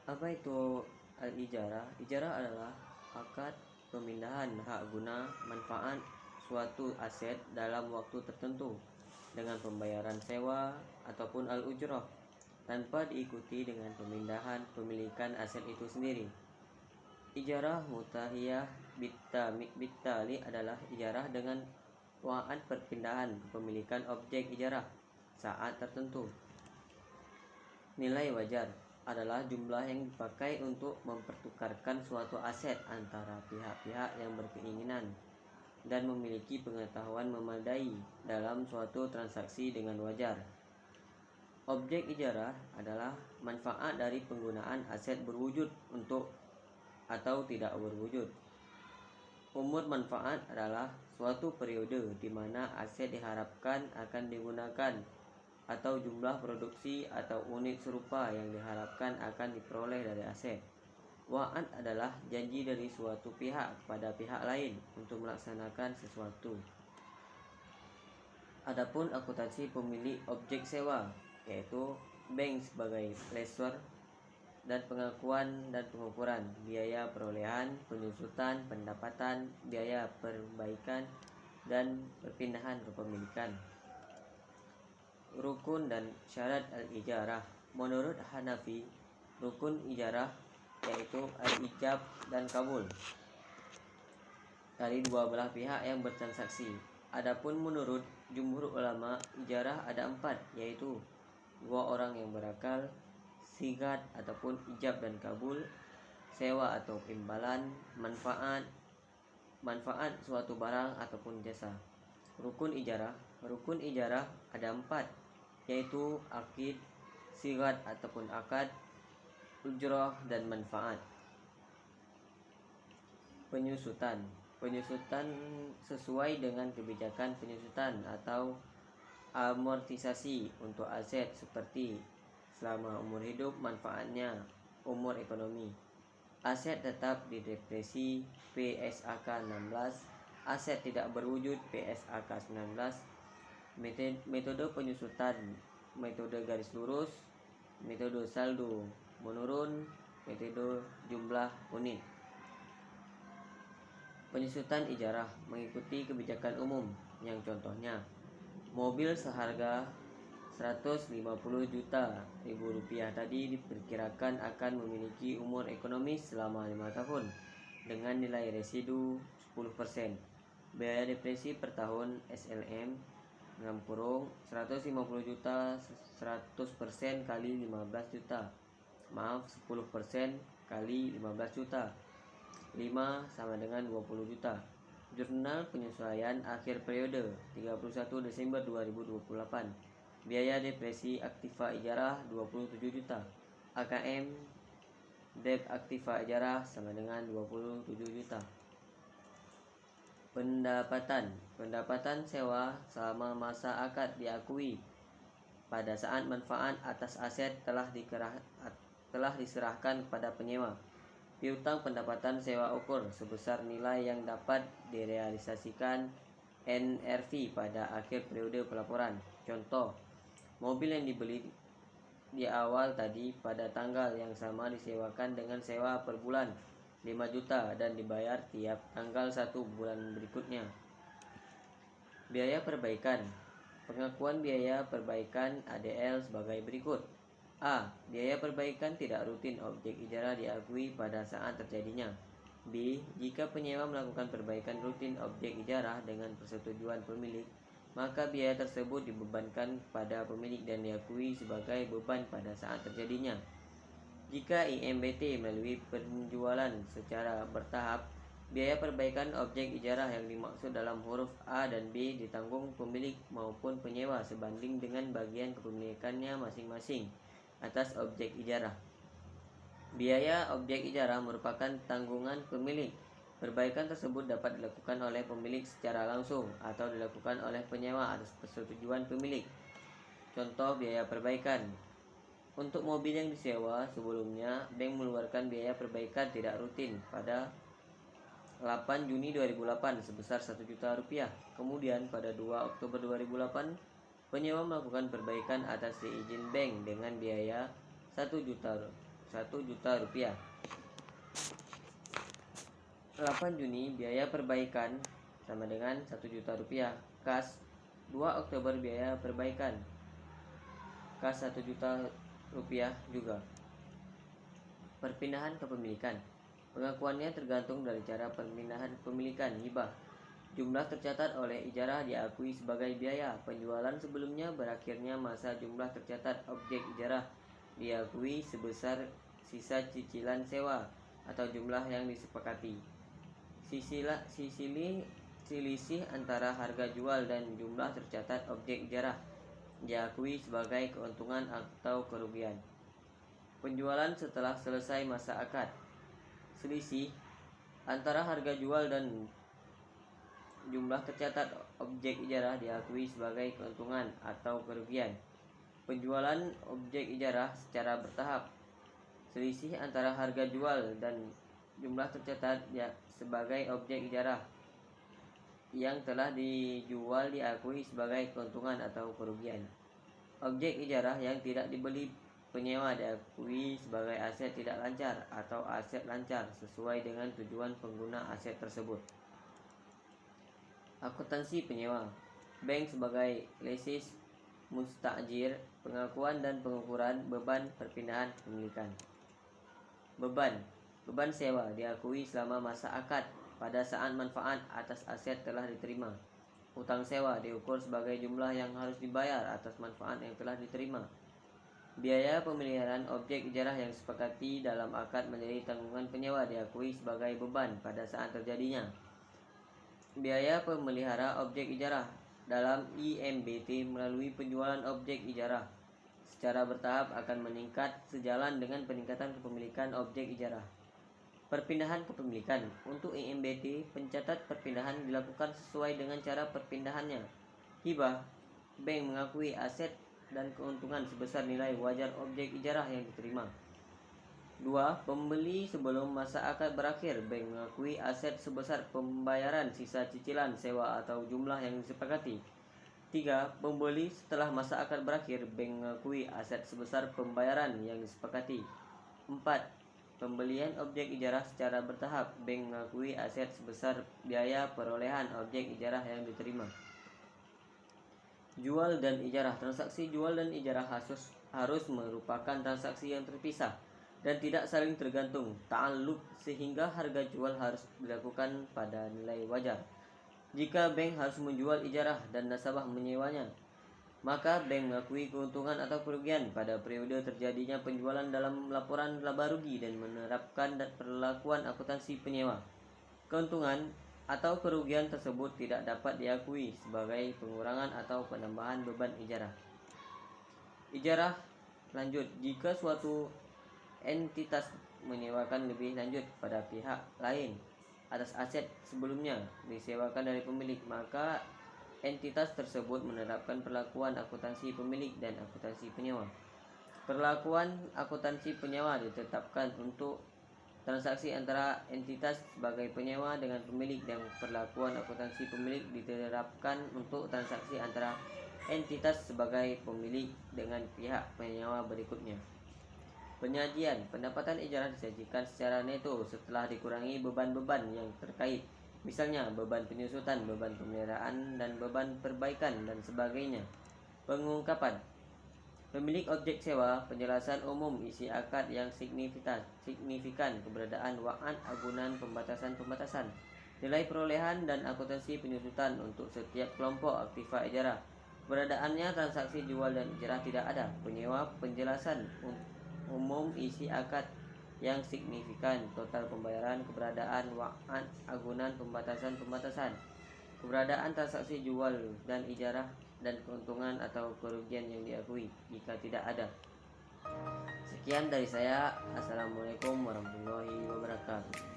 Apa itu al-ijarah? Ijarah adalah akad pemindahan hak guna manfaat suatu aset dalam waktu tertentu dengan pembayaran sewa ataupun al-ujrah tanpa diikuti dengan pemindahan pemilikan aset itu sendiri. Ijarah mutahiyah bittali adalah ijarah dengan wa'ad perpindahan kepemilikan objek ijarah saat tertentu. Nilai wajar adalah jumlah yang dipakai untuk mempertukarkan suatu aset antara pihak-pihak yang berkeinginan dan memiliki pengetahuan memadai dalam suatu transaksi dengan wajar. Objek ijarah adalah manfaat dari penggunaan aset berwujud untuk atau tidak berwujud. Umur manfaat adalah suatu periode di mana aset diharapkan akan digunakan atau jumlah produksi atau unit serupa yang diharapkan akan diperoleh dari aset. Wa'ad adalah janji dari suatu pihak kepada pihak lain untuk melaksanakan sesuatu. Adapun akuntansi pemilik objek sewa, yaitu bank sebagai lessor, dan pengakuan dan pengukuran biaya perolehan, penyusutan, pendapatan, biaya perbaikan, dan perpindahan kepemilikan. Rukun dan syarat al-ijarah. Menurut Hanafi, rukun ijarah yaitu al-ijab dan kabul dari dua belah pihak yang bertransaksi. Adapun menurut jumhur ulama, ijarah ada 4, yaitu 2 orang yang berakal, sigat ataupun ijab dan kabul, sewa atau imbalan, manfaat suatu barang ataupun jasa. Rukun ijarah ada 4, yaitu akid, sigat ataupun akad, ujrah dan manfaat. Penyusutan sesuai dengan kebijakan penyusutan atau amortisasi untuk aset seperti selama umur hidup, manfaatnya, umur ekonomi. Aset tetap didepresi PSAK 16, aset tidak berwujud PSAK 19. Metode penyusutan, metode garis lurus, metode saldo menurun, metode jumlah unit. Penyusutan ijarah mengikuti kebijakan umum, yang contohnya mobil seharga 150 juta rupiah tadi diperkirakan akan memiliki umur ekonomis selama 5 tahun dengan nilai residu 10%. Biaya depresi per tahun SLM 150 juta 100% kali 15 juta. 10% kali 15 juta. 5 sama dengan 20 juta. Jurnal penyesuaian akhir periode 31 Desember 2028. Biaya depresi aktiva ijarah 27 juta. AKM dep aktiva ijarah sama dengan 27 juta. Pendapatan sewa selama masa akad diakui pada saat manfaat atas aset telah diserahkan kepada penyewa. Piutang pendapatan sewa ukur sebesar nilai yang dapat direalisasikan NRV pada akhir periode pelaporan. Contoh, mobil yang dibeli di awal tadi pada tanggal yang sama disewakan dengan sewa per bulan 5 juta dan dibayar tiap tanggal 1 bulan berikutnya. Biaya perbaikan. Pengakuan biaya perbaikan ADL sebagai berikut. A. Biaya perbaikan tidak rutin objek ijarah diakui pada saat terjadinya. B. Jika penyewa melakukan perbaikan rutin objek ijarah dengan persetujuan pemilik, maka biaya tersebut dibebankan pada pemilik dan diakui sebagai beban pada saat terjadinya. Jika IMBT melalui penjualan secara bertahap, biaya perbaikan objek ijarah yang dimaksud dalam huruf A dan B ditanggung pemilik maupun penyewa sebanding dengan bagian kepemilikannya masing-masing atas objek ijarah. Biaya objek ijarah merupakan tanggungan pemilik. Perbaikan tersebut dapat dilakukan oleh pemilik secara langsung atau dilakukan oleh penyewa atas persetujuan pemilik. Contoh biaya perbaikan. Untuk mobil yang disewa sebelumnya, bank mengeluarkan biaya perbaikan tidak rutin pada 8 Juni 2008 sebesar 1 juta rupiah. Kemudian pada 2 Oktober 2008, penyewa melakukan perbaikan atas izin bank dengan biaya 1 juta Rp1 juta. 8 Juni biaya perbaikan sama dengan Rp1 juta. Kas 2 Oktober biaya perbaikan kas Rp1 juta juga. Perpindahan kepemilikan. Pengakuannya tergantung dari cara perpindahan kepemilikan hibah. Jumlah tercatat oleh ijarah diakui sebagai biaya. Penjualan sebelumnya berakhirnya masa jumlah tercatat objek ijarah diakui sebesar sisa cicilan sewa atau jumlah yang disepakati. Selisih antara harga jual dan jumlah tercatat objek ijarah diakui sebagai keuntungan atau kerugian. Penjualan setelah selesai masa akad. Selisih antara harga jual dan jumlah tercatat objek ijarah diakui sebagai keuntungan atau kerugian. Penjualan objek ijarah secara bertahap. Selisih antara harga jual dan jumlah tercatat sebagai objek ijarah yang telah dijual diakui sebagai keuntungan atau kerugian. Objek ijarah yang tidak dibeli penyewa diakui sebagai aset tidak lancar atau aset lancar sesuai dengan tujuan pengguna aset tersebut. Akuntansi penyewa. Bank sebagai leases mustajir, pengakuan dan pengukuran beban perpindahan kepemilikan. Beban sewa diakui selama masa akad pada saat manfaat atas aset telah diterima. Utang sewa diukur sebagai jumlah yang harus dibayar atas manfaat yang telah diterima. Biaya pemeliharaan objek ijarah yang disepakati dalam akad menjadi tanggungan penyewa diakui sebagai beban pada saat terjadinya. Biaya pemelihara objek ijarah dalam IMBT melalui penjualan objek ijarah secara bertahap akan meningkat sejalan dengan peningkatan kepemilikan objek ijarah. Perpindahan kepemilikan. Untuk IMBT, pencatat perpindahan dilakukan sesuai dengan cara perpindahannya. Hibah, bank mengakui aset dan keuntungan sebesar nilai wajar objek ijarah yang diterima. 2. Pembeli sebelum masa akad berakhir, bank mengakui aset sebesar pembayaran sisa cicilan sewa atau jumlah yang disepakati. 3. Pembeli setelah masa akad berakhir, bank mengakui aset sebesar pembayaran yang disepakati. 4. Pembelian objek ijarah secara bertahap, bank mengakui aset sebesar biaya perolehan objek ijarah yang diterima. Jual dan ijarah. Transaksi jual dan ijarah harus merupakan transaksi yang terpisah dan tidak saling tergantung ta'alluq sehingga harga jual harus dilakukan pada nilai wajar. Jika bank harus menjual ijarah dan nasabah menyewanya, maka bank mengakui keuntungan atau kerugian pada periode terjadinya penjualan dalam laporan laba rugi dan menerapkan perlakuan akuntansi penyewa. Keuntungan atau kerugian tersebut tidak dapat diakui sebagai pengurangan atau penambahan beban ijarah. Ijarah lanjut. Jika suatu entitas menyewakan lebih lanjut pada pihak lain atas aset sebelumnya disewakan dari pemilik, maka entitas tersebut menerapkan perlakuan akuntansi pemilik dan akuntansi penyewa. Perlakuan akuntansi penyewa ditetapkan untuk transaksi antara entitas sebagai penyewa dengan pemilik dan perlakuan akuntansi pemilik diterapkan untuk transaksi antara entitas sebagai pemilik dengan pihak penyewa berikutnya. Penyajian. Pendapatan ijarah disajikan secara neto setelah dikurangi beban-beban yang terkait, misalnya beban penyusutan, beban pemeliharaan, dan beban perbaikan dan sebagainya. Pengungkapan. Pemilik objek sewa, penjelasan umum isi akad yang signifikan, keberadaan wa'ad, agunan, pembatasan, nilai perolehan dan akuntansi penyusutan untuk setiap kelompok aktiva ijarah. Keberadaannya transaksi jual dan ijarah tidak ada. Penyewa, penjelasan umum isi akad yang signifikan, total pembayaran, keberadaan wa'ad, agunan, pembatasan, keberadaan transaksi jual dan ijarah, dan keuntungan atau kerugian yang diakui jika tidak ada. Sekian dari saya. Assalamualaikum warahmatullahi wabarakatuh.